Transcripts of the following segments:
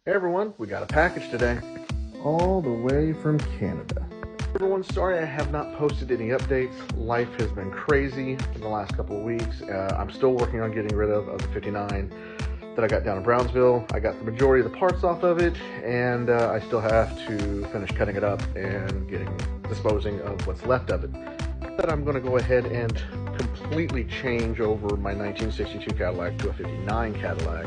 Hey everyone, we got a package today, all the way from Canada. Everyone, sorry I have not posted any updates. Life has been crazy in the last couple of weeks. I'm still working on getting rid of the 59 that I got down in Brownsville. I got the majority of the parts off of it, and I still have to finish cutting it up and disposing of what's left of it. But I'm going to go ahead and completely change over my 1962 Cadillac to a 59 Cadillac.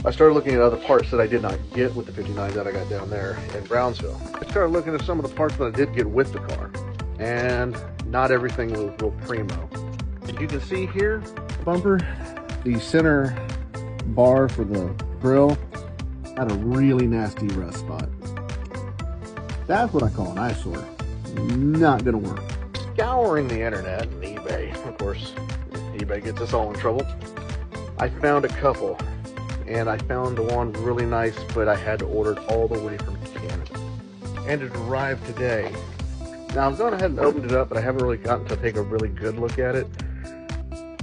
I started looking at other parts that I did not get with the 59 that I got down there in Brownsville. I started looking at some of the parts that I did get with the car, and not everything was real primo. As you can see here, bumper, the center bar for the grill had a really nasty rust spot. That's what I call an eyesore. Not gonna work. Scouring the internet and eBay, of course, eBay gets us all in trouble. I found a couple. And I found one really nice, but I had to order it all the way from Canada. And it arrived today. Now I've gone ahead and opened it up, but I haven't really gotten to take a really good look at it.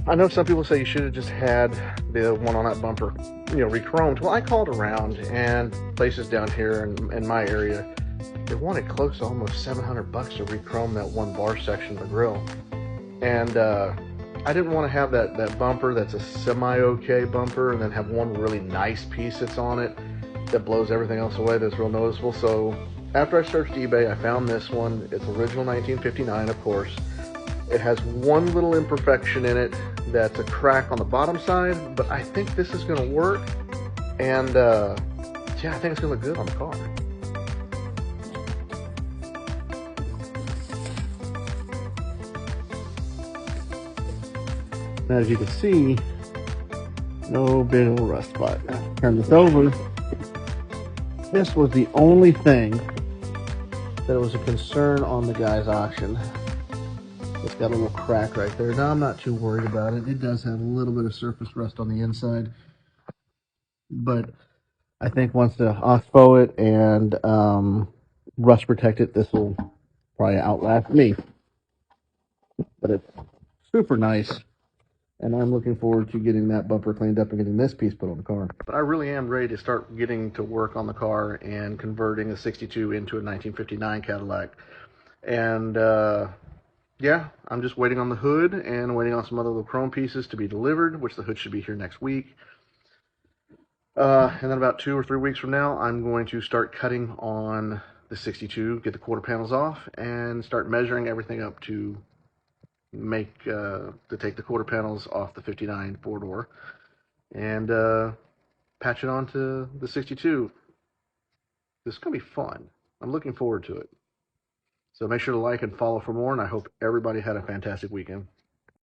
I know some people say you should have just had the one on that bumper, re-chromed. Well, I called around, and places down here in my area, they wanted close to almost $700 to re-chrome that one bar section of the grill. And I didn't want to have that bumper that's a semi-okay bumper and then have one really nice piece that's on it that blows everything else away that's real noticeable. So after I searched eBay, I found this one. It's original 1959, of course. It has one little imperfection in it that's a crack on the bottom side, but I think this is going to work. And yeah, I think it's going to look good on the car. Now, as you can see, no big old rust spot. Turn this over. This was the only thing that was a concern on the guy's auction. It's got a little crack right there. Now, I'm not too worried about it. It does have a little bit of surface rust on the inside. But I think once the OXPO it and rust protect it, this will probably outlast me. But it's super nice. And I'm looking forward to getting that bumper cleaned up and getting this piece put on the car. But I really am ready to start getting to work on the car and converting a 62 into a 1959 Cadillac. And yeah, I'm just waiting on the hood and waiting on some other little chrome pieces to be delivered, which the hood should be here next week. And then about 2 or 3 weeks from now, I'm going to start cutting on the 62, get the quarter panels off, and start measuring everything up to take the quarter panels off the 59 four-door and patch it onto the 62. This is going to be fun. I'm looking forward to it. So make sure to like and follow for more, and I hope everybody had a fantastic weekend.